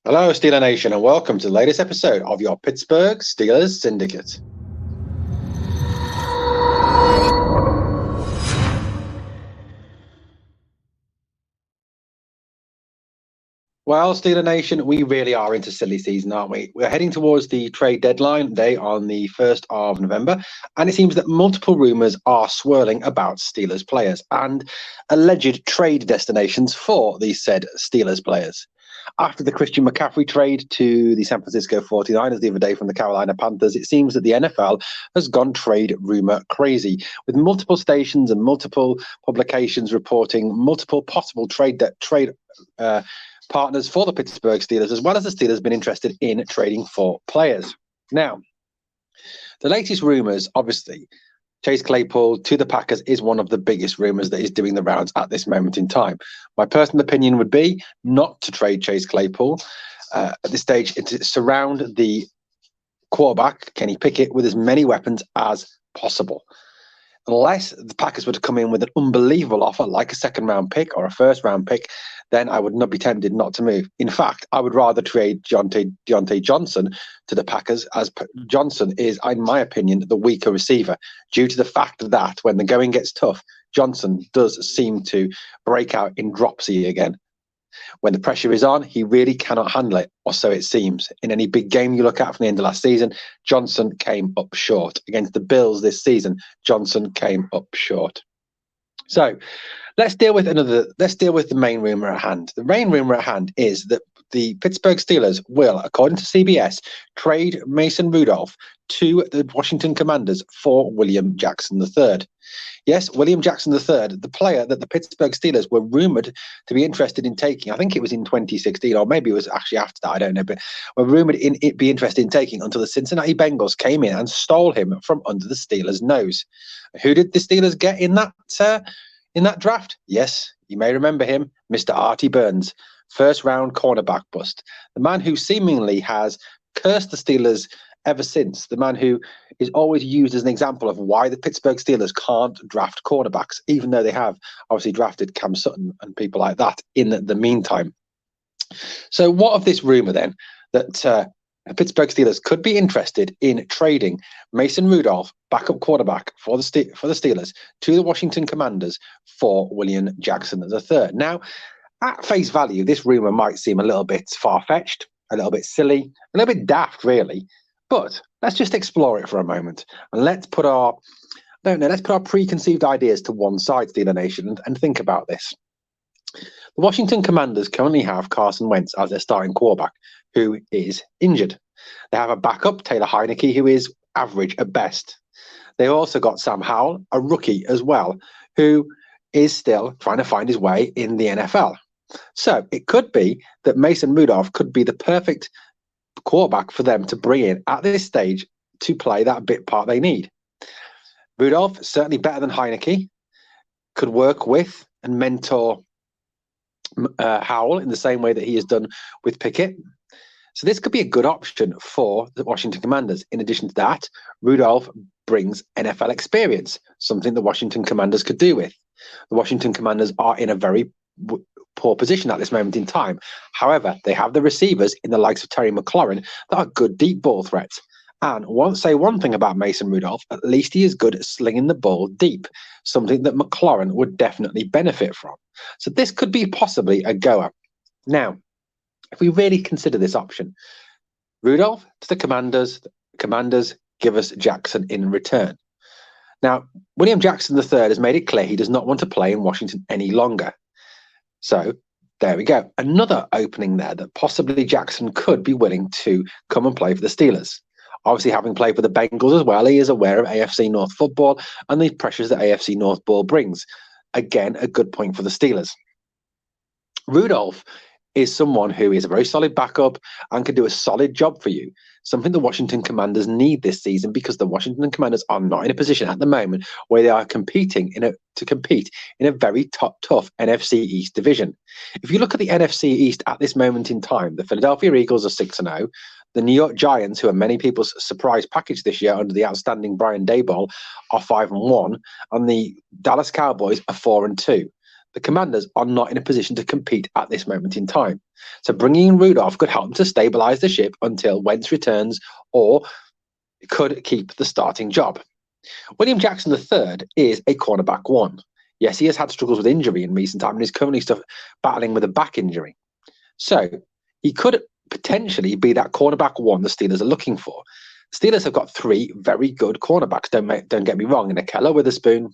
Hello, Steeler Nation, and welcome to the latest episode of your Pittsburgh Steelers Syndicate. Well, Steeler Nation, we really are into silly season, aren't we? We're heading towards the trade deadline day on the 1st of November, and it seems that multiple rumours are swirling about Steelers players and alleged trade destinations for these said Steelers players. After the Christian McCaffrey trade to the San Francisco 49ers the other day from the Carolina Panthers, it seems that the NFL has gone trade rumor crazy, with multiple stations and multiple publications reporting multiple possible trade partners for the Pittsburgh Steelers, as well as the Steelers been interested in trading for players. Now, the latest rumours, obviously, Chase Claypool to the Packers is one of the biggest rumours that is doing the rounds at this moment in time. My personal opinion would be not to trade Chase Claypool at this stage, to surround the quarterback, Kenny Pickett, with as many weapons as possible. Unless the Packers were to come in with an unbelievable offer, like a second-round pick or a first-round pick, then I would not be tempted not to move. In fact, I would rather trade Deontay Johnson to the Packers, as Johnson is, in my opinion, the weaker receiver, due to the fact that when the going gets tough, Johnson does seem to break out in dropsy again. When the pressure is on, he really cannot handle it, or so it seems. In any big game you look at from the end of last season, Johnson came up short. Against the Bills this season, Johnson came up short. So let's deal with the main rumor at hand. The main rumor at hand is that the Pittsburgh Steelers will, according to CBS, trade Mason Rudolph to the Washington Commanders for William Jackson III. Yes, William Jackson III, the player that the Pittsburgh Steelers were rumored to be interested in taking. I think it was in 2016, or maybe it was actually after that, I don't know, but were rumored in it be interested in taking until the Cincinnati Bengals came in and stole him from under the Steelers' nose. Who did the Steelers get in that draft? Yes, you may remember him, Mr. Artie Burns, first-round cornerback bust. The man who seemingly has cursed the Steelers ever since, the man who is always used as an example of why the Pittsburgh Steelers can't draft cornerbacks, even though they have obviously drafted Cam Sutton and people like that in the meantime. So what of this rumor then, that the Pittsburgh Steelers could be interested in trading Mason Rudolph, backup quarterback for the Steelers, to the Washington Commanders for William Jackson III? Now, at face value, this rumor might seem a little bit far-fetched, a little bit silly, a little bit daft, really. But let's just explore it for a moment, and let's put our preconceived ideas to one side, Steeler Nation, and think about this. The Washington Commanders currently have Carson Wentz as their starting quarterback, who is injured. They have a backup, Taylor Heineke, who is average at best. They've also got Sam Howell, a rookie as well, who is still trying to find his way in the NFL. So it could be that Mason Rudolph could be the perfect quarterback for them to bring in at this stage to play that bit part they need. Rudolph, certainly better than Heineke, could work with and mentor Howell in the same way that he has done with Pickett. So this could be a good option for the Washington Commanders. In addition to that, Rudolph brings NFL experience, something the Washington Commanders could do with. The Washington Commanders are in a very poor position at this moment in time. However, they have the receivers in the likes of Terry McLaurin that are good deep ball threats. And won't say one thing about Mason Rudolph, at least he is good at slinging the ball deep, something that McLaurin would definitely benefit from. So this could be possibly a goer. Now, if we really consider this option, Rudolph to the Commanders give us Jackson in return. Now, William Jackson III has made it clear he does not want to play in Washington any longer. So there we go. Another opening there that possibly Jackson could be willing to come and play for the Steelers. Obviously, having played for the Bengals as well, he is aware of AFC North football and the pressures that AFC North ball brings. Again, a good point for the Steelers. Rudolph is someone who is a very solid backup and can do a solid job for you. Something the Washington Commanders need this season, because the Washington Commanders are not in a position at the moment where they are competing to compete in a very tough NFC East division. If you look at the NFC East at this moment in time, the Philadelphia Eagles are 6-0. The New York Giants, who are many people's surprise package this year under the outstanding Brian Daboll, are 5-1, and the Dallas Cowboys are 4-2. the Commanders are not in a position to compete at this moment in time. So bringing in Rudolph could help them to stabilize the ship until Wentz returns, or could keep the starting job. William Jackson III is a cornerback one. Yes, he has had struggles with injury in recent time and is currently battling with a back injury. So he could potentially be that cornerback one the Steelers are looking for. Steelers have got three very good cornerbacks. Don't get me wrong. Akella Witherspoon,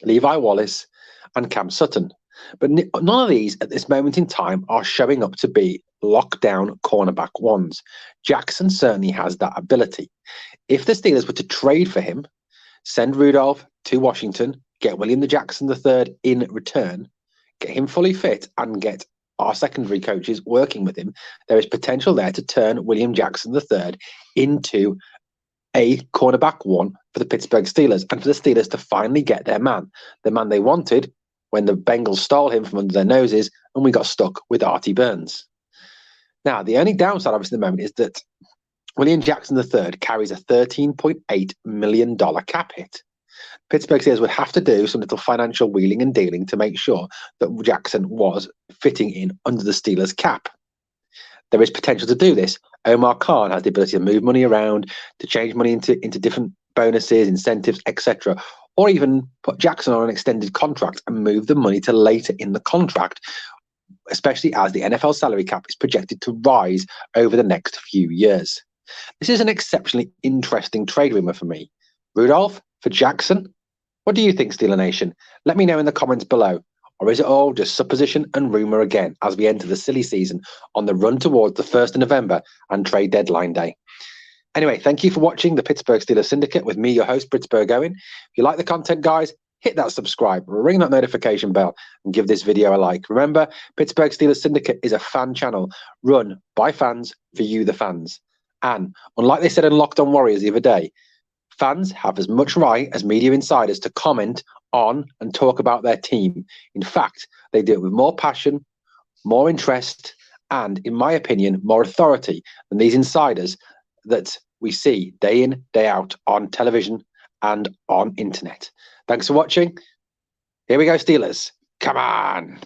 Levi Wallace, and Cam Sutton. But none of these at this moment in time are showing up to be lockdown cornerback ones. Jackson certainly has that ability. If the Steelers were to trade for him, send Rudolph to Washington, get William the Jackson III in return, get him fully fit, and get our secondary coaches working with him, there is potential there to turn William Jackson III into a cornerback one for the Pittsburgh Steelers, and for the Steelers to finally get the man they wanted when the Bengals stole him from under their noses and we got stuck with Artie Burns. Now, the only downside, obviously, at the moment is that William Jackson III carries a $13.8 million cap hit. Pittsburgh Steelers would have to do some little financial wheeling and dealing to make sure that Jackson was fitting in under the Steelers cap. There is potential to do this. Omar Khan has the ability to move money around, to change money into different bonuses, incentives, etc. Or even put Jackson on an extended contract and move the money to later in the contract, especially as the NFL salary cap is projected to rise over the next few years. This is an exceptionally interesting trade rumor for me. Rudolph for Jackson? What do you think, Steeler Nation? Let me know in the comments below. Or is it all just supposition and rumor again as we enter the silly season on the run towards the 1st of November and trade deadline day? Anyway, thank you for watching the Pittsburgh Steelers Syndicate with me, your host, Britsburgh Owen. If you like the content, guys, hit that subscribe, ring that notification bell, and give this video a like. Remember, Pittsburgh Steelers Syndicate is a fan channel run by fans for you, the fans. And unlike they said in Locked On Warriors the other day, fans have as much right as media insiders to comment on and talk about their team. In fact, they do it with more passion, more interest, and, in my opinion, more authority than these insiders that we see day in, day out on television and on internet. Thanks for watching. Here we go, Steelers. Come on.